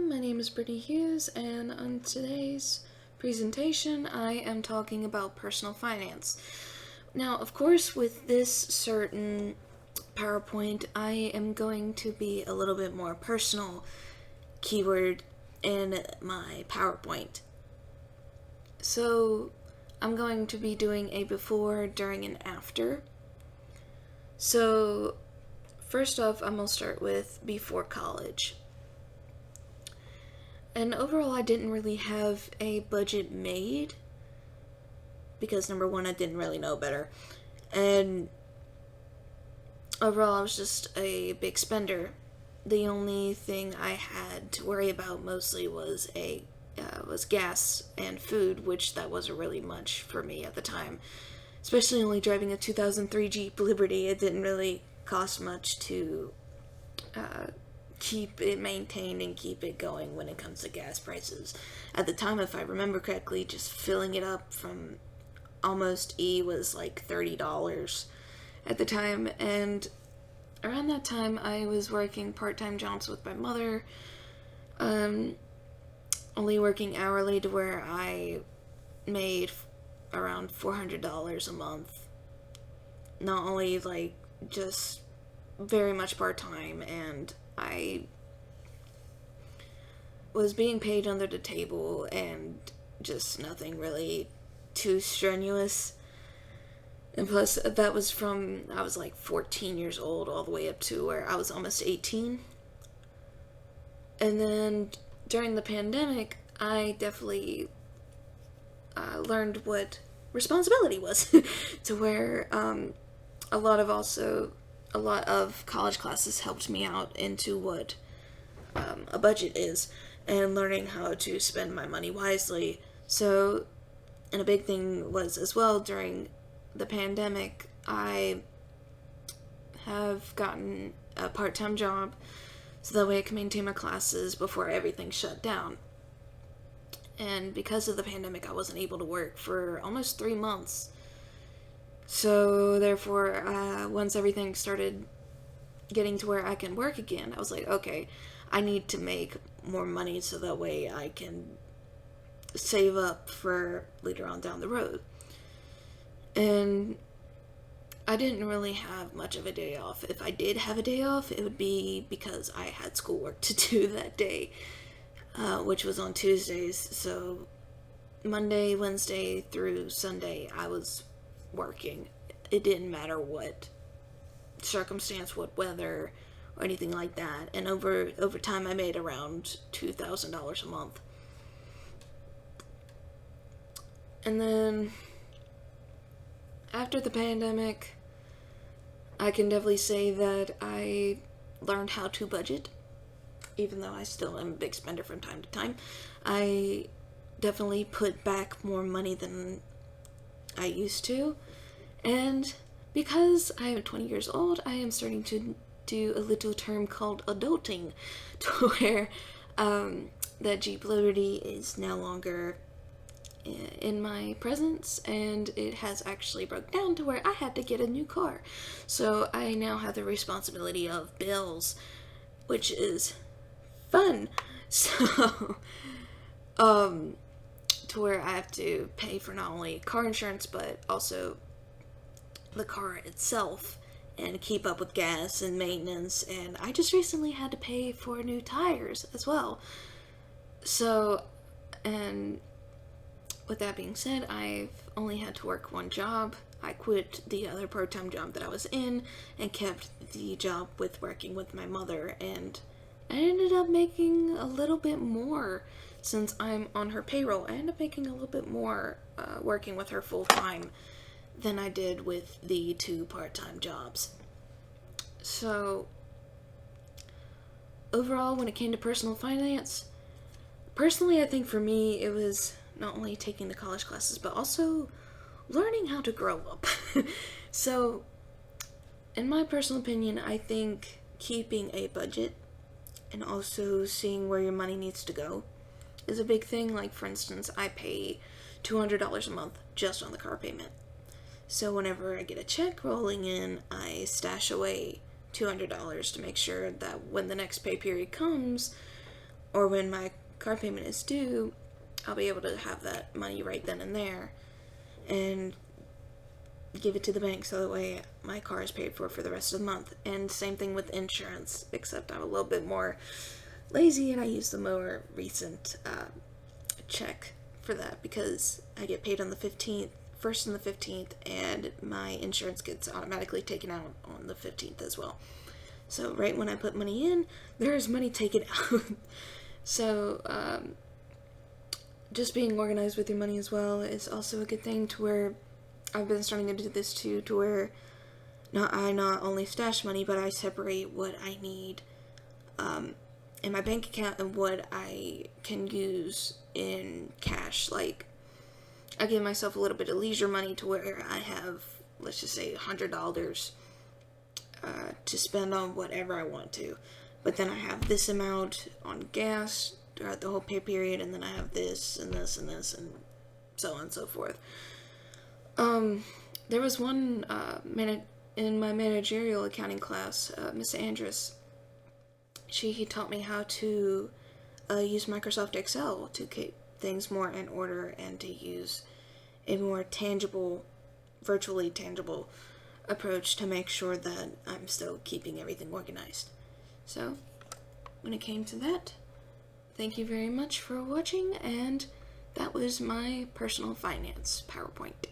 my name is Brittany Hughes, and on today's presentation, I am talking about personal finance. Now, of course, with this certain PowerPoint, I am going to be a little bit more personal keyword in my PowerPoint. So, I'm going to be doing a before, during, and after. So, first off, I'm going to start with before college. And overall, I didn't really have a budget made because, number one, I didn't really know better. And overall, I was just a big spender. The only thing I had to worry about mostly was gas and food, which that wasn't really much for me at the time. Especially only driving a 2003 Jeep Liberty, it didn't really cost much to keep it maintained and keep it going when it comes to gas prices. At the time, if I remember correctly, just filling it up from almost E was like $30 at the time, and around that time I was working part-time jobs with my mother, only working hourly to where I made around $400 a month. Not only like just very much part-time, and I was being paid under the table and just nothing really too strenuous. And plus, that was from I was like 14 years old all the way up to where I was almost 18. And then during the pandemic, I definitely learned what responsibility was to where a lot of college classes helped me out into what a budget is and learning how to spend my money wisely. So, and a big thing was as well during the pandemic, I have gotten a part-time job so that way I can maintain my classes before everything shut down. And because of the pandemic, I wasn't able to work for almost 3 months. So, therefore, once everything started getting to where I can work again, I was like, okay, I need to make more money so that way I can save up for later on down the road. And I didn't really have much of a day off. If I did have a day off, it would be because I had schoolwork to do that day, which was on Tuesdays. So, Monday, Wednesday through Sunday, I was working. It didn't matter what circumstance, what weather, or anything like that. And over time, I made around $2,000 a month. And then after the pandemic, I can definitely say that I learned how to budget, even though I still am a big spender from time to time. I definitely put back more money than I used to, and because I am 20 years old, I am starting to do a little term called adulting, to where that Jeep Liberty is no longer in my presence, and it has actually broke down to where I had to get a new car. So I now have the responsibility of bills, which is fun. So to where I have to pay for not only car insurance but also the car itself and keep up with gas and maintenance, and I just recently had to pay for new tires as well. So, and with that being said, I've only had to work one job. I quit the other part-time job that I was in and kept the job with working with my mother, and I ended up making a little bit more since I'm on her payroll. I ended up making a little bit more working with her full-time than I did with the 2 part-time jobs. So, overall, when it came to personal finance, personally, I think for me, it was not only taking the college classes, but also learning how to grow up. So, in my personal opinion, I think keeping a budget and also seeing where your money needs to go is a big thing. Like, for instance, I pay $200 a month just on the car payment. So whenever I get a check rolling in, I stash away $200 to make sure that when the next pay period comes, or when my car payment is due, I'll be able to have that money right then and there and give it to the bank so that way my car is paid for the rest of the month. And same thing with insurance, except I'm a little bit more lazy and I use the more recent check for that because I get paid on the 15th, first and the 15th, and my insurance gets automatically taken out on the 15th as well. So right when I put money in, there is money taken out. So just being organized with your money as well is also a good thing, to where I've been starting to do this too, to where I not only stash money, but I separate what I need in my bank account and what I can use in cash. Like, I give myself a little bit of leisure money to where I have, let's just say, $100 to spend on whatever I want to. But then I have this amount on gas throughout the whole pay period, and then I have this and this and this and so on and so forth. There was one in my managerial accounting class, Miss Andrus. He taught me how to use Microsoft Excel to keep things more in order and to use a more tangible, virtually tangible approach to make sure that I'm still keeping everything organized. So, when it came to that, thank you very much for watching, and that was my personal finance PowerPoint.